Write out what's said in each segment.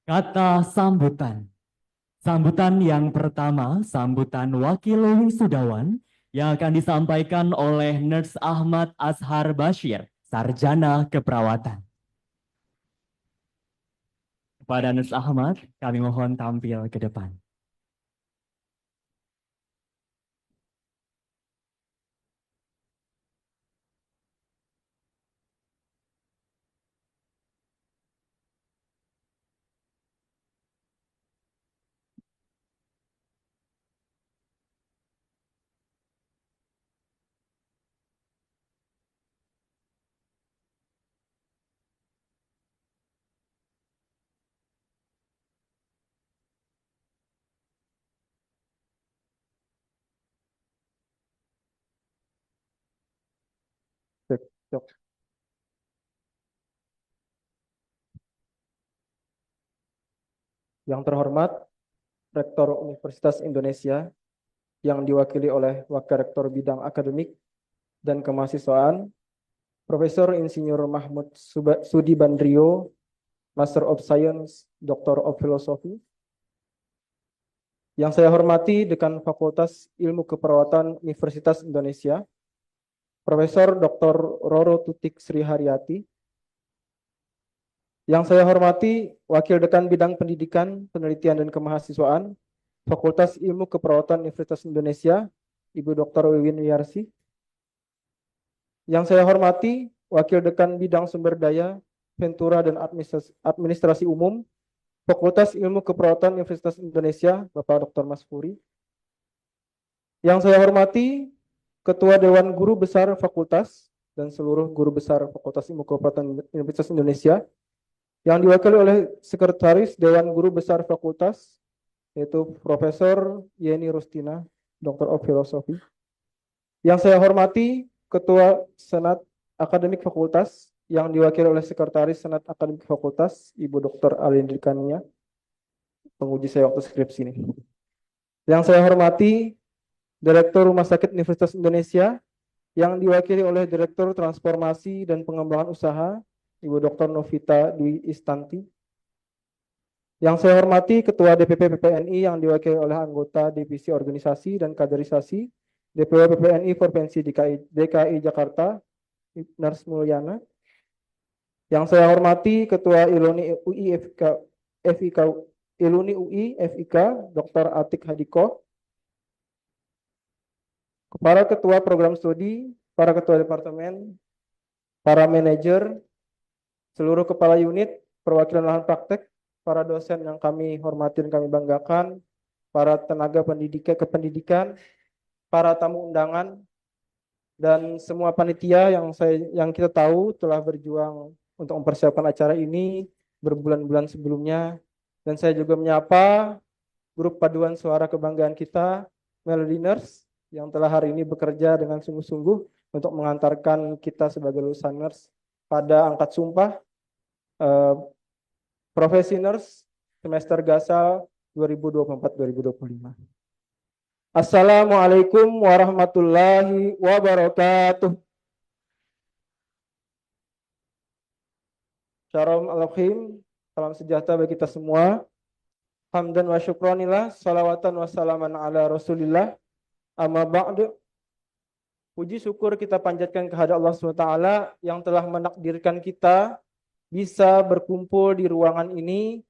Kata sambutan. Sambutan yang pertama, sambutan Wakil Wisudawan yang akan disampaikan oleh Nurse Ahmad Azhar Bashir, Sarjana Keperawatan. Kepada Nurse Ahmad, kami mohon tampil ke depan. Cek, cek. Yang terhormat, Rektor Universitas Indonesia yang diwakili oleh Wakil Rektor Bidang Akademik dan Kemahasiswaan, Profesor Insinyur Mahmud Sudi Bandrio, Master of Science, Doctor of Philosophy. Yang saya hormati Dekan Fakultas Ilmu Keperawatan Universitas Indonesia, Profesor Dr. Roro Tutik Sri Haryati. Yang saya hormati Wakil Dekan Bidang Pendidikan, Penelitian dan Kemahasiswaan, Fakultas Ilmu Keperawatan Universitas Indonesia, Ibu Dr. Wiwin Wiyarsi. Yang saya hormati Wakil Dekan Bidang Sumber Daya, Ventura dan Administrasi Umum, Fakultas Ilmu Keperawatan Universitas Indonesia, Bapak Dr. Mas Furi. Yang saya hormati Ketua Dewan Guru Besar Fakultas dan seluruh guru besar Fakultas Ilmu Keperawatan Universitas Indonesia, yang diwakili oleh Sekretaris Dewan Guru Besar Fakultas, yaitu Profesor Yeni Rustina, Doctor of Philosophy. Yang saya hormati Ketua Senat Akademik Fakultas, yang diwakili oleh Sekretaris Senat Akademik Fakultas, Ibu Dr. Alindrikania, penguji saya waktu skripsi ini. Yang saya hormati Direktur Rumah Sakit Universitas Indonesia, yang diwakili oleh Direktur Transformasi dan Pengembangan Usaha, Ibu Dr. Novita Dwi Istanti. Yang saya hormati Ketua DPP PPNI yang diwakili oleh anggota Divisi Organisasi dan Kaderisasi DPW PPNI Provinsi DKI Jakarta, Nars Mulyana. Yang saya hormati Ketua Iluni UI FIK Iluni UI FIK Dr. Atik Hadiko. Para Ketua Program Studi, para Ketua Departemen, para manajer, seluruh kepala unit, perwakilan lahan praktek, para dosen yang kami hormati dan kami banggakan, para tenaga kependidikan, para tamu undangan, dan semua panitia yang kita tahu telah berjuang untuk mempersiapkan acara ini berbulan-bulan sebelumnya. Dan saya juga menyapa grup paduan suara kebanggaan kita, Melody Nurse, yang telah hari ini bekerja dengan sungguh-sungguh untuk mengantarkan kita sebagai lulusan nurse pada angkat sumpah profesi nurse semester Gasal 2024-2025. Assalamualaikum warahmatullahi wabarakatuh. Shalom Alaikum, salam sejahtera bagi kita semua. Hamdan wa syukronillah, salawatan wa salaman ala rasulillah. Amma ba'du. Puji syukur kita panjatkan kehadirat Allah SWT yang telah menakdirkan kita bisa berkumpul di ruangan ini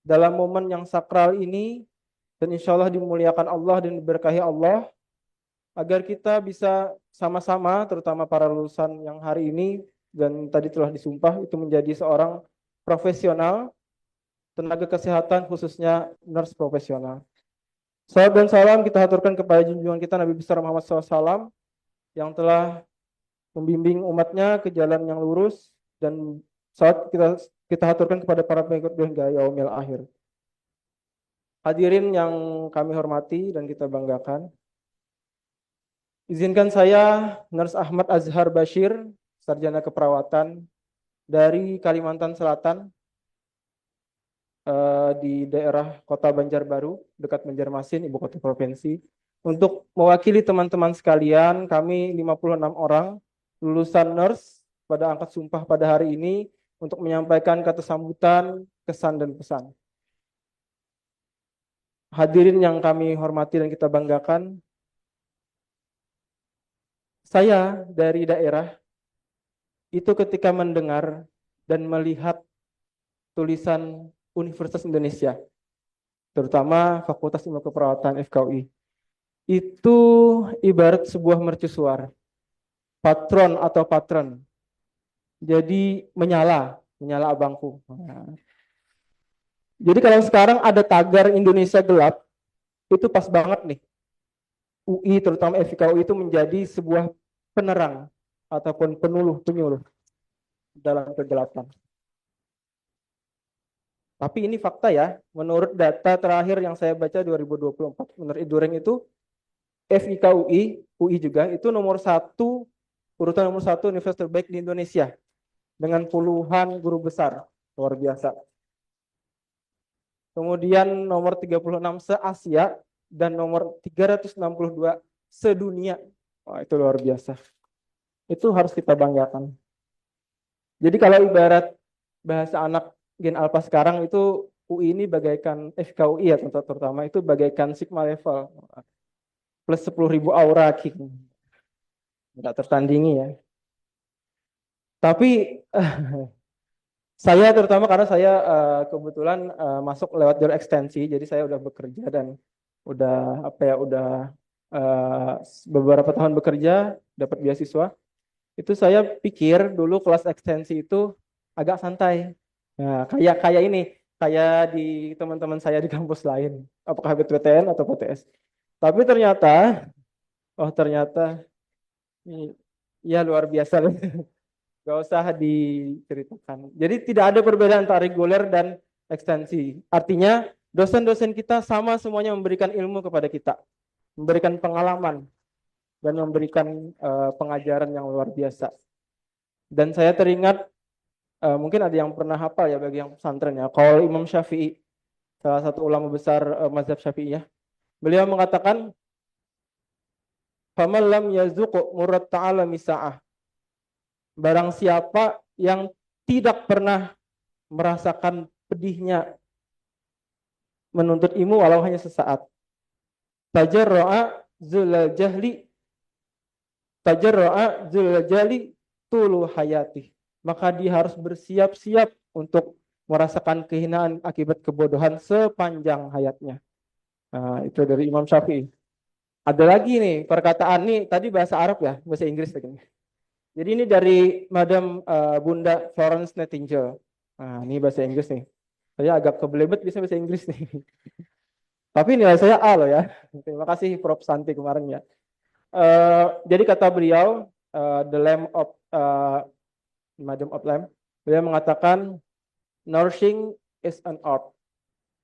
dalam momen yang sakral ini, dan insya Allah dimuliakan Allah dan diberkahi Allah, agar kita bisa sama-sama, terutama para lulusan yang hari ini dan tadi telah disumpah, itu menjadi seorang profesional tenaga kesehatan, khususnya nurse profesional. Salam dan salam kita haturkan kepada junjungan kita Nabi besar Muhammad SAW yang telah membimbing umatnya ke jalan yang lurus, dan saat kita haturkan kepada para pengikut hingga yaumil akhir. Hadirin yang kami hormati dan kita banggakan, izinkan saya Nurse Ahmad Azhar Bashir, Sarjana Keperawatan dari Kalimantan Selatan, di daerah Kota Banjarbaru, dekat Banjarmasin, ibu kota provinsi, untuk mewakili teman-teman sekalian, kami 56 orang lulusan nurse pada angkat sumpah pada hari ini untuk menyampaikan kata sambutan, kesan dan pesan. hadirin yang kami hormati dan kita banggakan, saya dari daerah itu ketika mendengar dan melihat tulisan Universitas Indonesia, terutama Fakultas Ilmu Keperawatan FKUI, itu ibarat sebuah mercusuar, patron atau patron. Jadi menyala abangku. Jadi kalau sekarang ada tagar Indonesia gelap, itu pas banget nih. UI terutama FKUI itu menjadi sebuah penerang ataupun penyuluh dalam kegelapan. Tapi ini fakta ya, menurut data terakhir yang saya baca 2024, menurut Idureng itu FIKUI, UI juga, itu urutan nomor satu universitas terbaik di Indonesia, dengan puluhan guru besar, luar biasa. Kemudian nomor 36 se-Asia, dan nomor 362 sedunia. Wah, itu luar biasa. Itu harus kita banggakan. Jadi kalau ibarat bahasa anak Gen Alpha sekarang itu UI ini bagaikan FKUI ya terutama itu bagaikan Sigma level plus 10.000 aura king. Nggak tertandingi ya. Tapi saya terutama karena saya kebetulan masuk lewat jalur ekstensi, jadi saya udah bekerja dan udah beberapa tahun bekerja dapat beasiswa. Itu saya pikir dulu kelas ekstensi itu agak santai. Nah, kayak di teman-teman saya di kampus lain, apakah BPTN atau PTS. Tapi ternyata ya luar biasa. Gak usah diceritakan. Jadi tidak ada perbedaan antara reguler dan ekstensi. Artinya dosen-dosen kita sama semuanya memberikan ilmu kepada kita, memberikan pengalaman dan memberikan pengajaran yang luar biasa. Dan saya teringat mungkin ada yang pernah hafal ya bagi yang pesantren ya. Qaul Imam Syafi'i, salah satu ulama besar mazhab Syafi'iyah. Beliau mengatakan, "Faman lam yazuq murad ta'ala misa'ah." Barang siapa yang tidak pernah merasakan pedihnya menuntut ilmu walau hanya sesaat. Tajarra'a zulal jahli tulu hayati. Maka dia harus bersiap-siap untuk merasakan kehinaan akibat kebodohan sepanjang hayatnya. Nah, itu dari Imam Syafi'i. Ada lagi nih perkataan nih, tadi bahasa Arab ya, bahasa Inggris lagi. Jadi ini dari Madam Bunda Florence Nightingale. Nah, ini bahasa Inggris nih. Saya agak kebelebet bisa bahasa Inggris nih. Tapi nilai saya A loh ya. Terima kasih Prof. Santi kemarin ya. Jadi kata beliau, the lamb of Madam of Lamb, beliau mengatakan nursing is an art.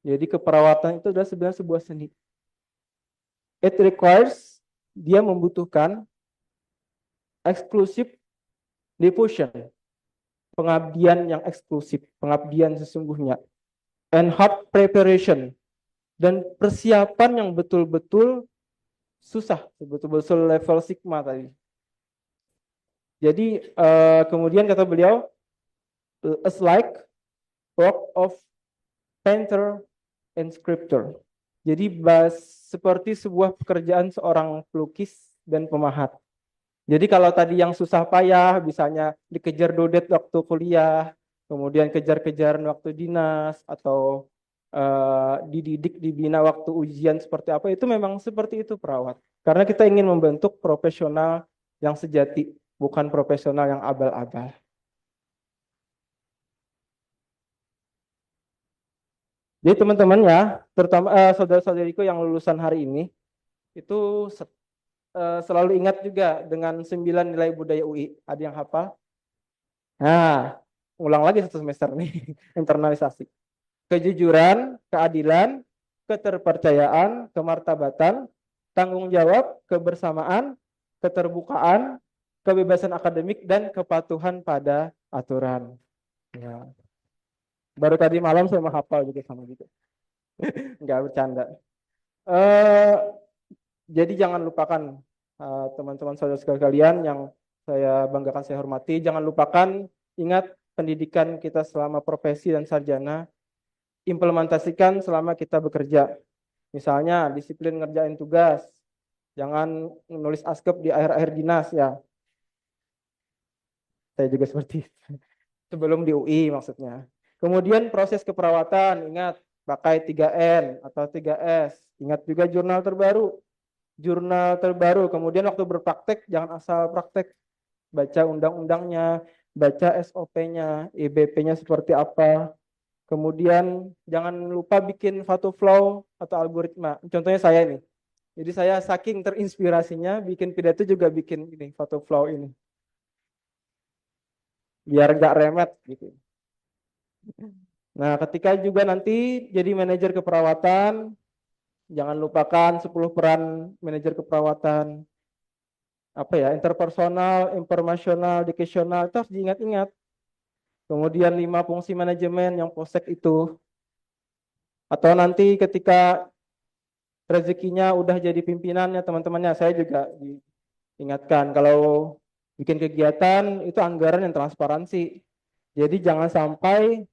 Jadi keperawatan itu adalah sebenarnya sebuah seni. It requires, dia membutuhkan eksklusif devotion, pengabdian yang eksklusif, pengabdian sesungguhnya, and hard preparation, dan persiapan yang betul-betul susah, betul-betul level sigma tadi. Jadi kemudian kata beliau, as like work of painter and sculptor. Jadi seperti sebuah pekerjaan seorang pelukis dan pemahat. Jadi kalau tadi yang susah payah, misalnya dikejar dodet waktu kuliah, kemudian kejar-kejaran waktu dinas, atau dididik, dibina waktu ujian seperti apa, itu memang seperti itu perawat. Karena kita ingin membentuk profesional yang sejati, bukan profesional yang abal-abal. Jadi teman-teman ya, terutama saudara-saudariku yang lulusan hari ini, itu selalu ingat juga dengan 9 nilai budaya UI. Ada yang hafal? Nah, ulang lagi satu semester nih, internalisasi. Kejujuran, keadilan, keterpercayaan, kemartabatan, tanggung jawab, kebersamaan, keterbukaan, kebebasan akademik, dan kepatuhan pada aturan. Ya. Baru tadi malam saya menghafal juga sama gitu. Nggak bercanda. Jadi jangan lupakan teman-teman saudara sekalian yang saya banggakan, saya hormati. Jangan lupakan, ingat pendidikan kita selama profesi dan sarjana, implementasikan selama kita bekerja. Misalnya disiplin ngerjain tugas, jangan nulis askep di akhir-akhir dinas ya. Saya juga seperti itu. Sebelum di UI maksudnya. Kemudian proses keperawatan, ingat pakai 3N atau 3S. Ingat juga jurnal terbaru. Jurnal terbaru. Kemudian waktu berpraktek jangan asal praktek. Baca undang-undangnya, baca SOP-nya, IBP-nya seperti apa. Kemudian jangan lupa bikin photo flow atau algoritma. Contohnya saya ini. Jadi saya saking terinspirasinya bikin pidato juga bikin ini photo flow ini. Biar nggak remet gitu. Nah, ketika juga nanti jadi manajer keperawatan, jangan lupakan 10 peran manajer keperawatan. Apa ya, interpersonal, informasional, educational, itu harus diingat-ingat. Kemudian 5 fungsi manajemen yang posek itu. Atau nanti ketika rezekinya udah jadi pimpinannya teman-temannya, saya juga diingatkan kalau bikin kegiatan itu anggaran yang transparansi. Jadi jangan sampai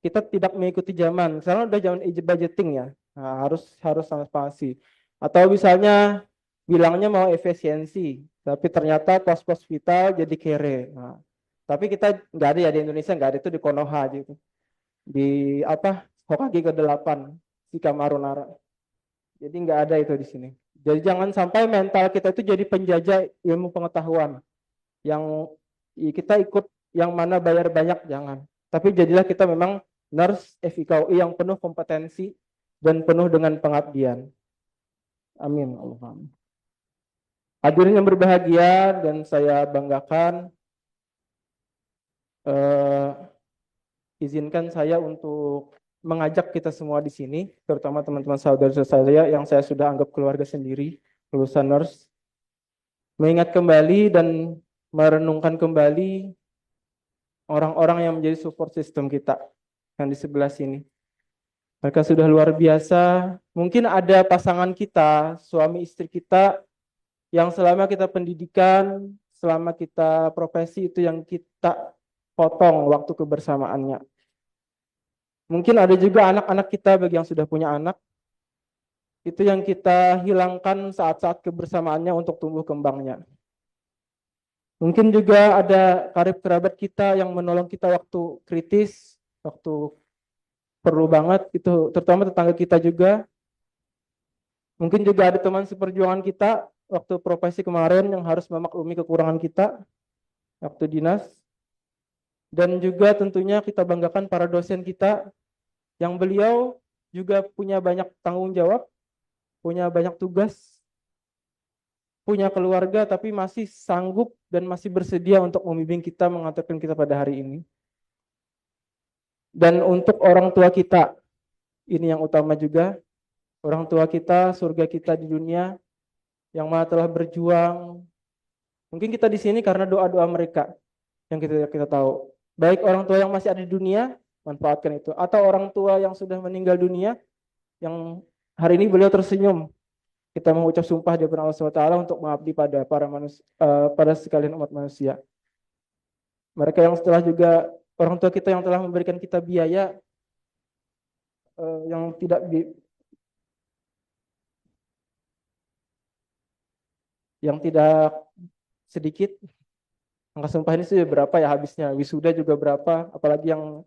kita tidak mengikuti zaman. Sekarang udah zaman budgeting ya. Nah, harus transparansi. Atau misalnya bilangnya mau efisiensi, tapi ternyata pos-pos vital jadi kere. Nah, tapi kita nggak ada ya di Indonesia, nggak ada, itu di Konoha gitu. Di apa? Hokage ke-8 si Kamarunara. Jadi nggak ada itu di sini. Jadi jangan sampai mental kita itu jadi penjajah ilmu pengetahuan. Yang kita ikut yang mana bayar banyak, jangan. Tapi jadilah kita memang nurse FIKUI yang penuh kompetensi dan penuh dengan pengabdian. Amin. Allahumma. Hadirin yang berbahagia dan saya banggakan, izinkan saya untuk mengajak kita semua di sini, terutama teman-teman saudara saya yang saya sudah anggap keluarga sendiri, lulusan nurse, mengingat kembali dan merenungkan kembali orang-orang yang menjadi support system kita yang di sebelah sini. Mereka sudah luar biasa. Mungkin ada pasangan kita, suami istri kita, yang selama kita pendidikan, selama kita profesi itu yang kita potong waktu kebersamaannya. Mungkin ada juga anak-anak kita bagi yang sudah punya anak, itu yang kita hilangkan saat-saat kebersamaannya untuk tumbuh kembangnya. Mungkin juga ada karib kerabat kita yang menolong kita waktu kritis, waktu perlu banget, itu terutama tetangga kita juga. Mungkin juga ada teman seperjuangan kita waktu profesi kemarin yang harus memaklumi kekurangan kita waktu dinas. Dan juga tentunya kita banggakan para dosen kita yang beliau juga punya banyak tanggung jawab, punya banyak tugas, punya keluarga, tapi masih sanggup dan masih bersedia untuk membimbing kita, mengantarkan kita pada hari ini. Dan untuk orang tua kita, ini yang utama juga, orang tua kita, surga kita di dunia, yang mana telah berjuang. Mungkin kita di sini karena doa-doa mereka yang kita tahu. Baik orang tua yang masih ada di dunia, manfaatkan itu. Atau orang tua yang sudah meninggal dunia, yang hari ini beliau tersenyum. Kita mengucap sumpah di depan Allah SWT untuk mengabdi pada para manusia, pada sekalian umat manusia. Mereka yang setelah juga orang tua kita yang telah memberikan kita biaya yang tidak sedikit. Angka sumpah ini sih berapa ya habisnya? Wisuda juga berapa? Apalagi yang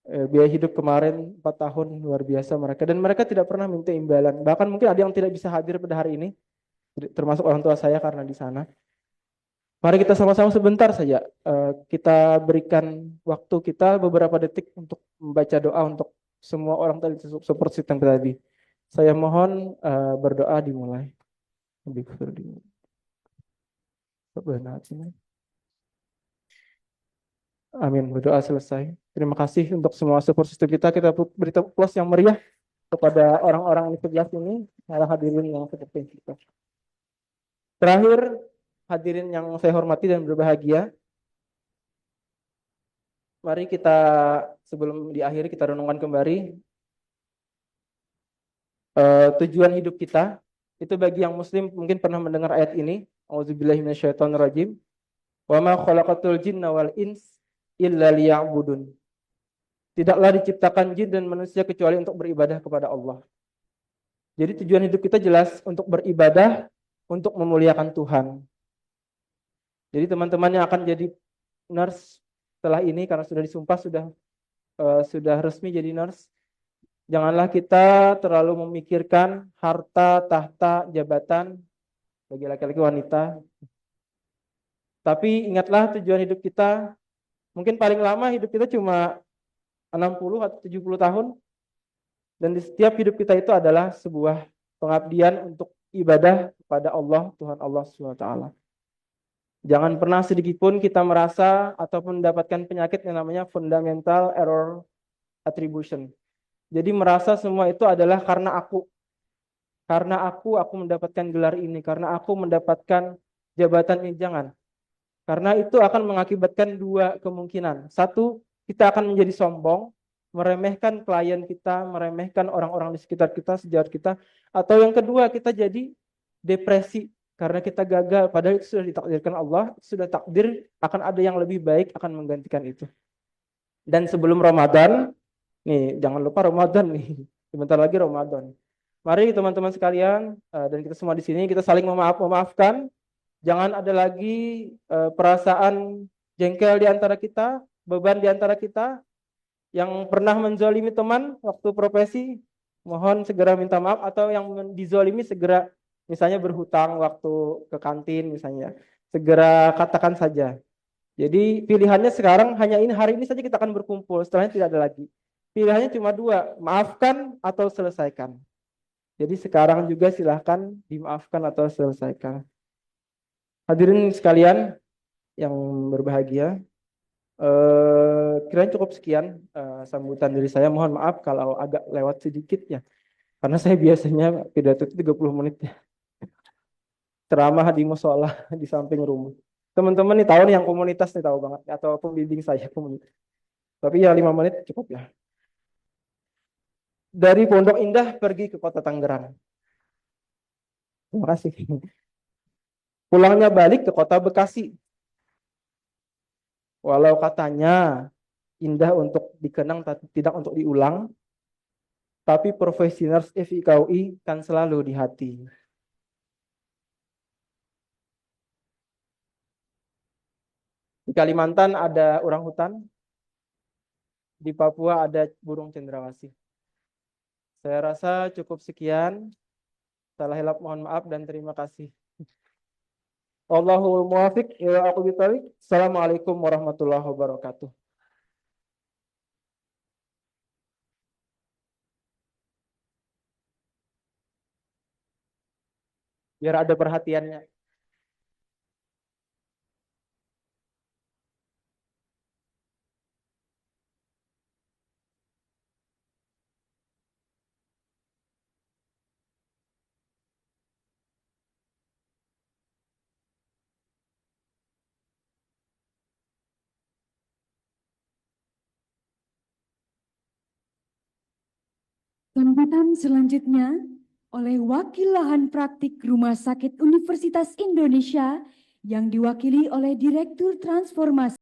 biaya hidup kemarin 4 tahun, luar biasa mereka. Dan mereka tidak pernah minta imbalan. Bahkan mungkin ada yang tidak bisa hadir pada hari ini, termasuk orang tua saya karena di sana. Mari kita sama-sama sebentar saja kita berikan waktu kita beberapa detik untuk membaca doa untuk semua orang tadi support system tadi. Saya mohon berdoa dimulai. Amin. Berdoa selesai. Terima kasih untuk semua support system kita. Kita beri plus yang meriah kepada orang-orang universitas ini, para hadirin yang seperti kita. Terakhir, hadirin yang saya hormati dan berbahagia, mari kita sebelum diakhiri kita renungkan kembali tujuan hidup kita. Itu bagi yang muslim mungkin pernah mendengar ayat ini, Auzubillahi minasyaitonirrajim. Wa ma khalaqatul jinna wal ins illa liya'budun. Tidaklah diciptakan jin dan manusia kecuali untuk beribadah kepada Allah. Jadi tujuan hidup kita jelas untuk beribadah, untuk memuliakan Tuhan. Jadi teman-teman yang akan jadi nurse setelah ini karena sudah disumpah sudah resmi jadi nurse, janganlah kita terlalu memikirkan harta, tahta, jabatan bagi laki-laki wanita. Tapi ingatlah tujuan hidup kita, mungkin paling lama hidup kita cuma 60 atau 70 tahun. Dan di setiap hidup kita itu adalah sebuah pengabdian untuk ibadah kepada Allah, Tuhan Allah SWT. Jangan pernah sedikit pun kita merasa ataupun mendapatkan penyakit yang namanya fundamental error attribution. Jadi merasa semua itu adalah karena aku. Karena aku mendapatkan gelar ini. Karena aku mendapatkan jabatan ini. Jangan. Karena itu akan mengakibatkan dua kemungkinan. Satu, kita akan menjadi sombong, meremehkan klien kita, meremehkan orang-orang di sekitar kita, sejawat kita. Atau yang kedua, kita jadi depresi karena kita gagal. Padahal itu sudah ditakdirkan Allah, sudah takdir akan ada yang lebih baik akan menggantikan itu. Dan sebelum Ramadan, nih jangan lupa Ramadan nih, sebentar lagi Ramadan. Mari teman-teman sekalian dan kita semua di sini kita saling memaafkan. Jangan ada lagi perasaan jengkel di antara kita, beban di antara kita. Yang pernah menzolimi teman waktu profesi, mohon segera minta maaf. Atau yang dizolimi segera, misalnya berhutang waktu ke kantin misalnya, segera katakan saja. Jadi pilihannya sekarang hanya ini, hari ini saja kita akan berkumpul, setelahnya tidak ada lagi. Pilihannya cuma dua, maafkan atau selesaikan. Jadi sekarang juga silahkan dimaafkan atau selesaikan. Hadirin sekalian yang berbahagia, kiranya cukup sekian sambutan dari saya. Mohon maaf kalau agak lewat sedikit ya, karena saya biasanya pidato itu 30 menit ya. Ceramah di musola di samping rumah. Teman-teman nih tahu nih, yang komunitas nih tahu banget, atau pembimbing saya komunitas. Tapi ya 5 menit cukup ya. Dari Pondok Indah pergi ke kota Tangerang. Terima kasih. Pulangnya balik ke kota Bekasi. Walau katanya indah untuk dikenang tapi tidak untuk diulang, tapi profesi nurse FIKUI kan selalu di hati. Di Kalimantan ada orang hutan, di Papua ada burung cendrawasih. Saya rasa cukup sekian. Salah hilap mohon maaf dan terima kasih. Allahul muwafiq ila aqwamit thoriq. Assalamualaikum warahmatullahi wabarakatuh. Biar ada perhatiannya. Sambutan selanjutnya oleh Wakil Lahan Praktik Rumah Sakit Universitas Indonesia yang diwakili oleh Direktur Transformasi